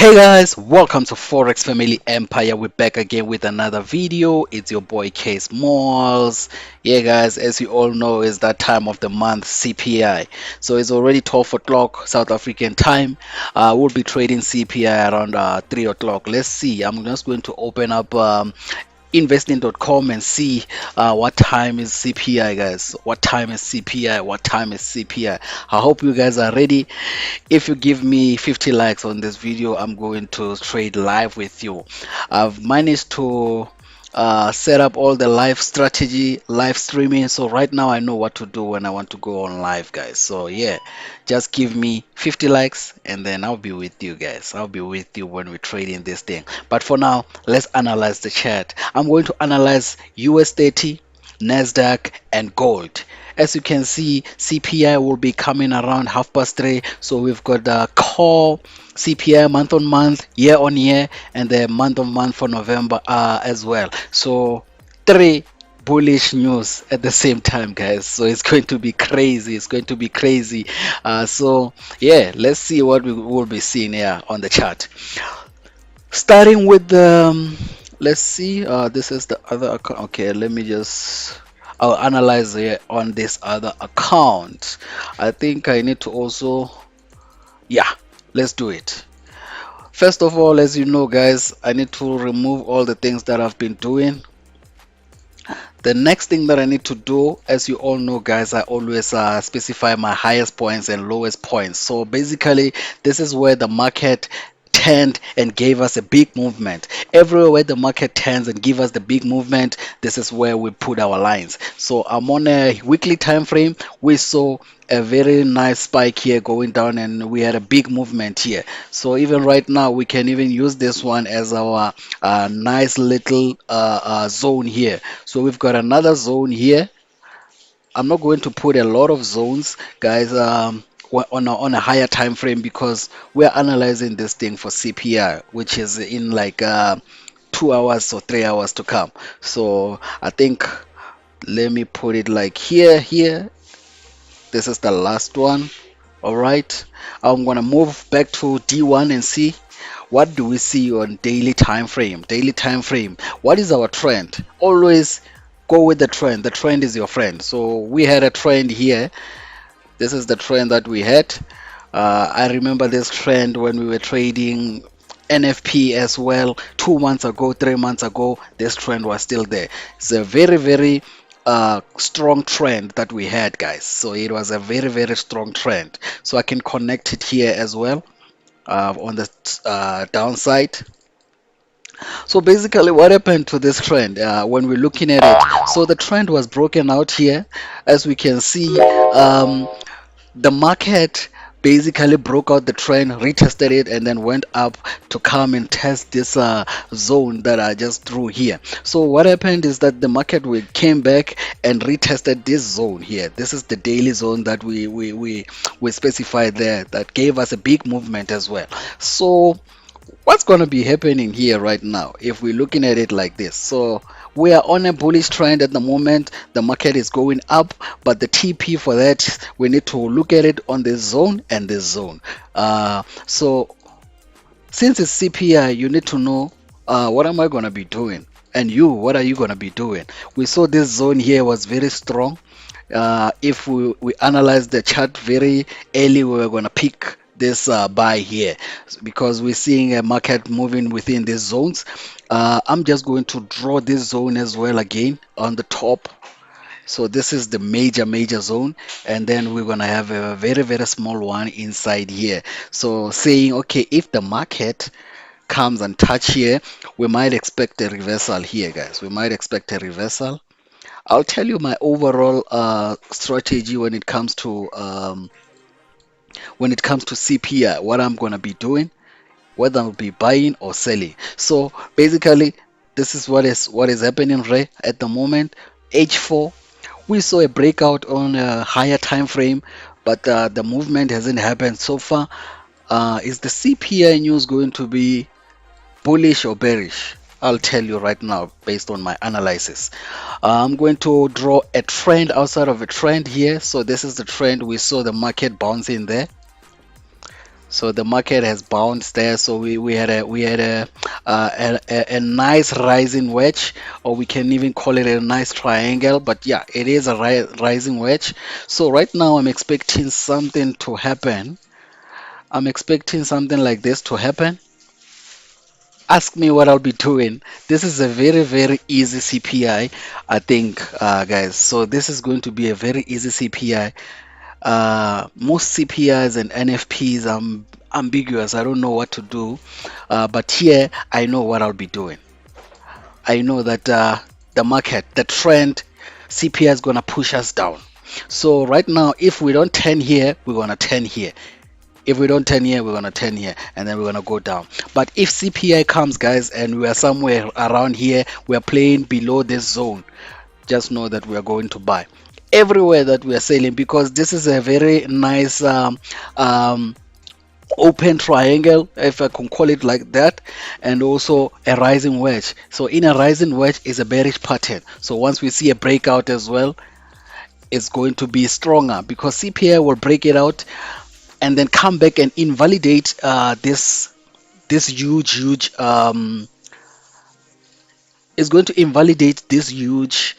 Hey guys, welcome to Forex Family Empire. We're back again with another video. It's your boy Case Malls. Yeah guys, as you all know, it's that time of the month, CPI. So it's already 12 o'clock South African time. We'll be trading CPI around 3 o'clock. Let's see. I'm just going to open up investing.com and see what time is CPI, guys. What time is CPI? What time is CPI? I hope you guys are ready. If you give me 50 likes on this video, I'm going to trade live with you. I've managed to set up all the live strategy, live streaming. So right now I know what to do when I want to go on live, guys. So yeah, just give me 50 likes and then I'll be with you guys. I'll be with you when we're trading this thing. But for now, let's analyze the chart. I'm going to analyze US30, Nasdaq, and gold. As you can see, CPI will be coming around 3:30. So we've got the core CPI month on month, year on year, and the month on month for November as well. So three bullish news at the same time, guys. So it's going to be crazy. It's going to be crazy. So yeah, let's see what we will be seeing here on the chart. Starting with the let's see. This is the other account. Okay, let me just. I'll analyze it on this other account. I think I need to also. Yeah, let's do it. First of all, as you know, guys, I need to remove all the things that I've been doing. The next thing that I need to do, as you all know, guys, I always specify my highest points and lowest points. So basically, this is where the market turned and gave us a big movement. Everywhere where the market turns and give us the big movement, this is where we put our lines. So I'm on a weekly time frame. We saw a very nice spike here going down and we had a big movement here. So even right now, we can even use this one as our nice little zone here. So we've got another zone here. I'm not going to put a lot of zones, guys, on a higher time frame because we're analyzing this thing for CPI, which is in like 2 hours or 3 hours to come. So I think let me put it like here. This is the last one. All right. I'm gonna move back to D1 and see what do we see on daily time frame. Daily time frame. What is our trend? Always go with the trend. The trend is your friend. So we had a trend here. This is the trend that we had. I remember this trend when we were trading NFP as well 2 months ago, 3 months ago. This trend was still there. It's a very strong trend that we had, guys. So it was a very strong trend. So I can connect it here as well on the downside. So basically, what happened to this trend when we're looking at it? So the trend was broken out here, as we can see. The market basically broke out the trend, retested it, and then went up to come and test this zone that I just drew here. So what happened is that the market we came back and retested this zone here. This is the daily zone that we specified there that gave us a big movement as well. So what's going to be happening here right now if we're looking at it like this? So we are on a bullish trend at the moment. The market is going up, but the TP for that, we need to look at it on this zone and this zone. So since it's CPI, you need to know what am I going to be doing? And you, what are you going to be doing? We saw this zone here was very strong. If we analyze the chart very early, we were going to pick this buy here because we're seeing a market moving within these zones. I'm just going to draw this zone as well again on the top. So this is the major zone, and then we're gonna have a very small one inside here. So saying, okay, if the market comes and touch here, we might expect a reversal here, guys. We might expect a reversal. I'll tell you my overall strategy when it comes to CPI, what I'm gonna be doing, whether I'll be buying or selling. So basically, this is what is happening right at the moment. H4, we saw a breakout on a higher time frame, but the movement hasn't happened so far. Is the CPI news going to be bullish or bearish? I'll tell you right now based on my analysis. I'm going to draw a trend outside of a trend here. So this is the trend we saw the market bouncing there. So the market has bounced there. So we had a nice rising wedge, or we can even call it a nice triangle. But yeah, it is a rising wedge. So right now I'm expecting something to happen. I'm expecting something like this to happen. Ask me what I'll be doing. This is a very, very easy CPI, I think, guys. So this is going to be a very easy CPI. Most CPIs and NFPs are ambiguous. I don't know what to do, but here I know what I'll be doing. I know that the market, the trend, CPI is gonna push us down. So right now, if we don't turn here, we're gonna turn here. If we don't turn here, we're gonna turn here, and then we're gonna go down. But if CPI comes, guys, and we are somewhere around here, we are playing below this zone, just know that we are going to buy everywhere that we are selling, because this is a very nice um, open triangle, if I can call it like that, and also a rising wedge. So in a rising wedge is a bearish pattern. So once we see a breakout as well, it's going to be stronger, because CPI will break it out and then come back and invalidate this huge is going to invalidate this huge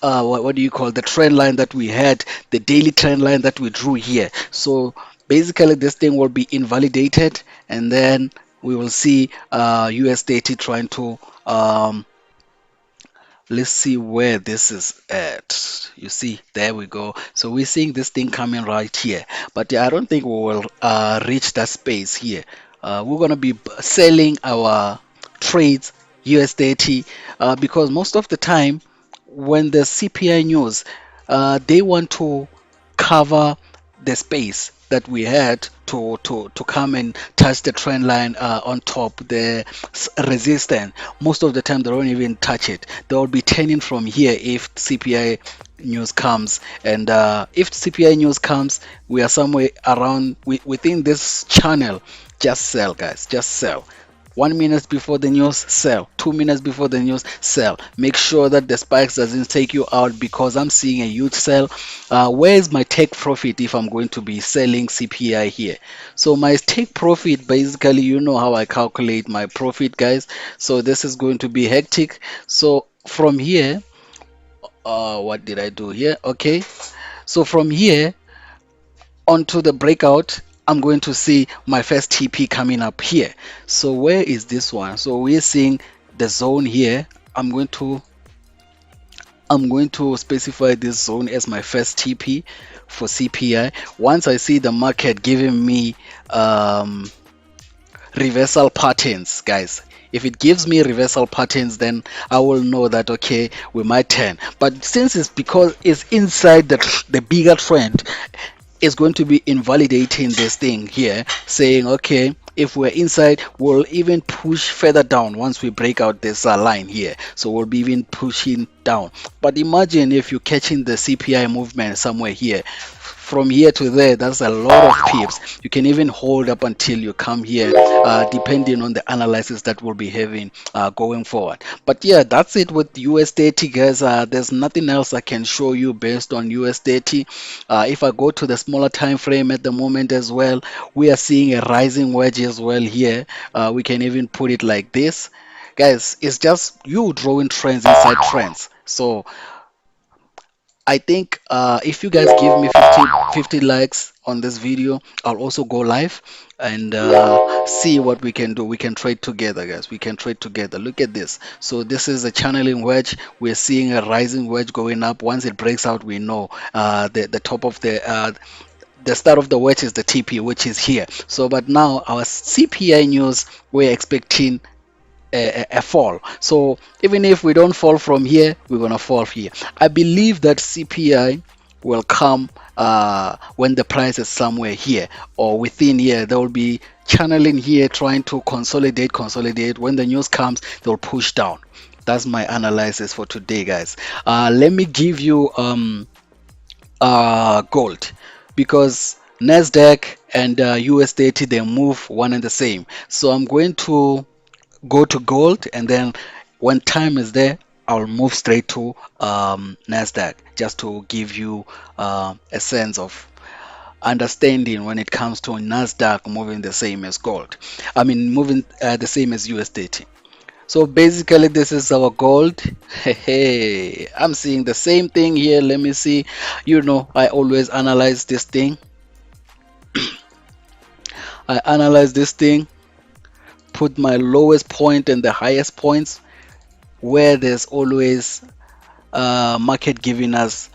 what do you call the trend line that we had, the daily trend line that we drew here. So basically this thing will be invalidated, and then we will see US30 trying to let's see where this is at. You see, there we go. So we're seeing this thing coming right here, but yeah, I don't think we will reach that space here. We're gonna be selling our trades US30, because most of the time when the CPI news, they want to cover the space that we had to come and touch the trend line on top, the resistance. Most of the time they don't even touch it. They will be turning from here if CPI news comes, and if CPI news comes, we are somewhere around within this channel. Just sell, guys, just sell. 1 minute before the news, sell. 2 minutes before the news, sell. Make sure that the spikes doesn't take you out, because I'm seeing a huge sell. Where is my take profit if I'm going to be selling CPI here? So my take profit, basically, you know how I calculate my profit, guys. So this is going to be hectic. So from here, what did I do here? Okay. So from here onto the breakout, I'm going to see my first TP coming up here. So where is this one? So we're seeing the zone here. I'm going to specify this zone as my first TP for CPI. Once I see the market giving me reversal patterns, guys, if it gives me reversal patterns, then I will know that okay, we might turn. But since it's because it's inside the bigger trend, is going to be invalidating this thing here, saying okay, if we're inside, we'll even push further down once we break out this line here. So we'll be even pushing down. But imagine if you're catching the CPI movement somewhere here, from here to there, that's a lot of pips. You can even hold up until you come here, depending on the analysis that we'll be having going forward. But yeah, that's it with US30, guys. There's nothing else I can show you based on US30. If I go to the smaller time frame at the moment as well, we are seeing a rising wedge as well here. We can even put it like this. Guys, it's just you drawing trends inside trends. So I think if you guys give me 50 likes on this video, I'll also go live and see what we can do. We can trade together, guys. We can trade together. Look at this. So this is a channeling wedge. We're seeing a rising wedge going up. Once it breaks out, we know the top of the start of the wedge is the TP, which is here. So, but now our CPI news, we're expecting a fall. So even if we don't fall from here, we're gonna fall here. I believe that CPI will come when the price is somewhere here or within here. They will be channeling here, trying to consolidate. When the news comes, they'll push down. That's my analysis for today, guys. Let me give you gold, because Nasdaq and US30, they move one and the same. So I'm going to go to gold, and then when time is there, I'll move straight to Nasdaq, just to give you a sense of understanding when it comes to Nasdaq moving the same as gold. I mean, moving the same as US30. So basically, this is our gold. Hey, I'm seeing the same thing here. Let me see. You know, I always analyze this thing. I analyze this thing, put my lowest point and the highest points where there's always market giving us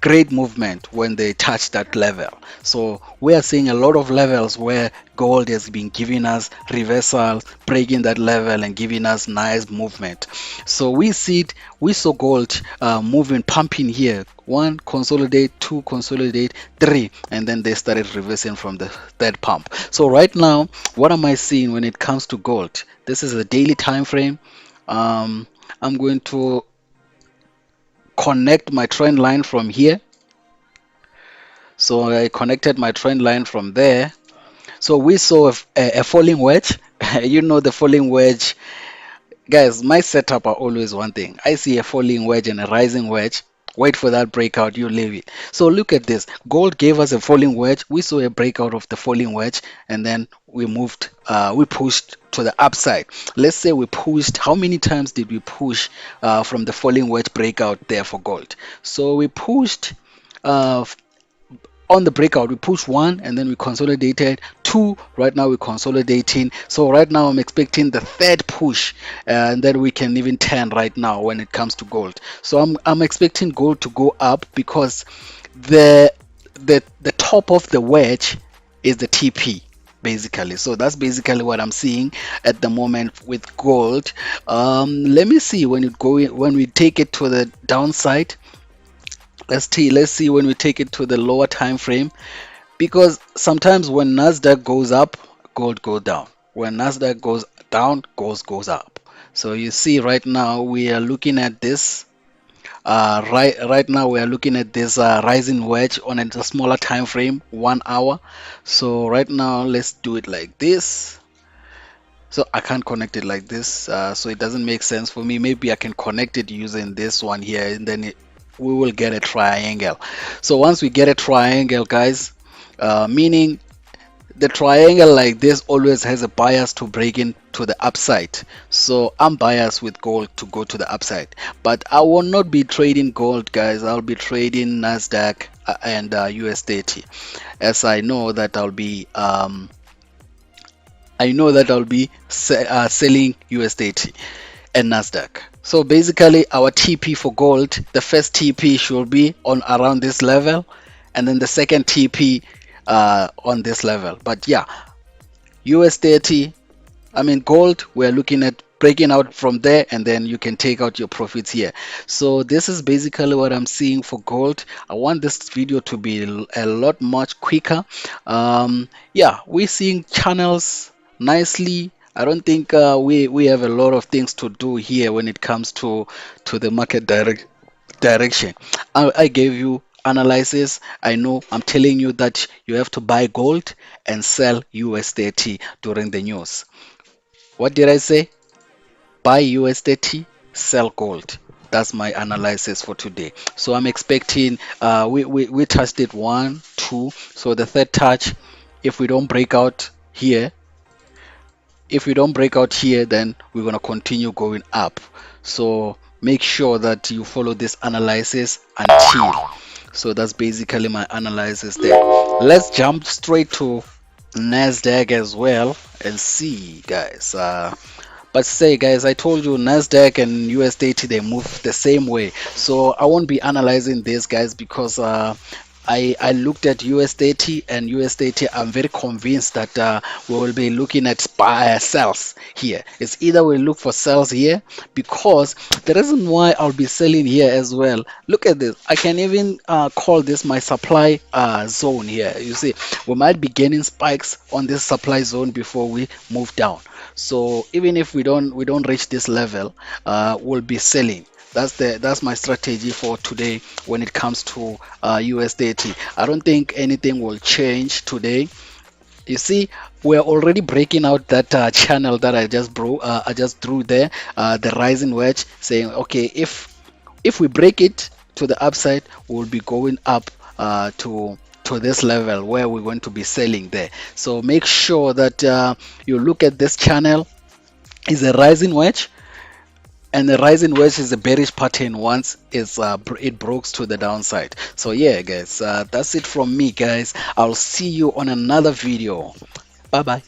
great movement when they touch that level. So we are seeing a lot of levels where gold has been giving us reversals, breaking that level and giving us nice movement. So we saw gold moving, pumping here. One, consolidate, two, consolidate, three, and then they started reversing from the third pump. So right now, what am I seeing when it comes to gold? This is a daily time frame. I'm going to connect my trend line from here. So I connected my trend line from there. So we saw a falling wedge. You know, the falling wedge. Guys, my setup are always one thing. I see a falling wedge and a rising wedge. Wait for that breakout, you leave it. So look at this. Gold gave us a falling wedge. We saw a breakout of the falling wedge, and then we pushed to the upside. Let's say we pushed, how many times did we push from the falling wedge breakout there for gold? So we pushed uh, on the breakout. We pushed one and then we consolidated two. Right now we're consolidating. So right now I'm expecting the third push, and then we can even turn right now when it comes to gold. So I'm expecting gold to go up because the the top of the wedge is the TP basically. So that's basically what I'm seeing at the moment with gold. Let me see when when we take it to the downside. Let's see when we take it to the lower time frame, because sometimes when Nasdaq goes up, gold goes down. When Nasdaq goes down, gold goes up. So you see right now we are looking at this. Right now we are looking at this rising wedge on a smaller time frame, 1 hour. So right now let's do it like this. So I can't connect it like this, so it doesn't make sense for me. Maybe I can connect it using this one here, and then we will get a triangle. So once we get a triangle, guys, meaning the triangle like this always has a bias to break into the upside. So I'm biased with gold to go to the upside, but I will not be trading gold, guys. I'll be trading Nasdaq and US30, as I know that I'll be selling USDT and Nasdaq. So basically, our TP for gold, the first TP should be on around this level, and then the second TP on this level. But yeah, US30, I mean gold, we're looking at breaking out from there, and then you can take out your profits here. So this is basically what I'm seeing for gold. I want this video to be a lot much quicker. Yeah, we're seeing channels nicely. I don't think we have a lot of things to do here when it comes to the market direction. I gave you analysis. I know I'm telling you that you have to buy gold and sell US30 during the news. What did I say? Buy USDT, sell gold. That's my analysis for today. So I'm expecting we touched it one, two. So the third touch, if we don't break out here, then we're gonna continue going up. So make sure that you follow this analysis until. So that's basically my analysis there. Let's jump straight to Nasdaq as well and see, guys. But say, guys, I told you Nasdaq and USDT they move the same way. So I won't be analyzing this, guys, because I looked at USDT and USDT. I'm very convinced that we will be looking at sells here. It's either we look for sells here, because the reason why I'll be selling here as well. Look at this. I can even call this my supply zone here. You see, we might be gaining spikes on this supply zone before we move down. So even if we don't reach this level, we'll be selling. That's my strategy for today when it comes to USDT. I don't think anything will change today. You see, we're already breaking out that channel that I just drew there, the rising wedge, saying okay, if we break it to the upside, we'll be going up to to this level where we're going to be selling there. So make sure that you look at this channel. Is a rising wedge, and the rising wedge is a bearish pattern once it breaks to the downside. So yeah, guys, that's it from me, guys. I'll see you on another video. Bye bye.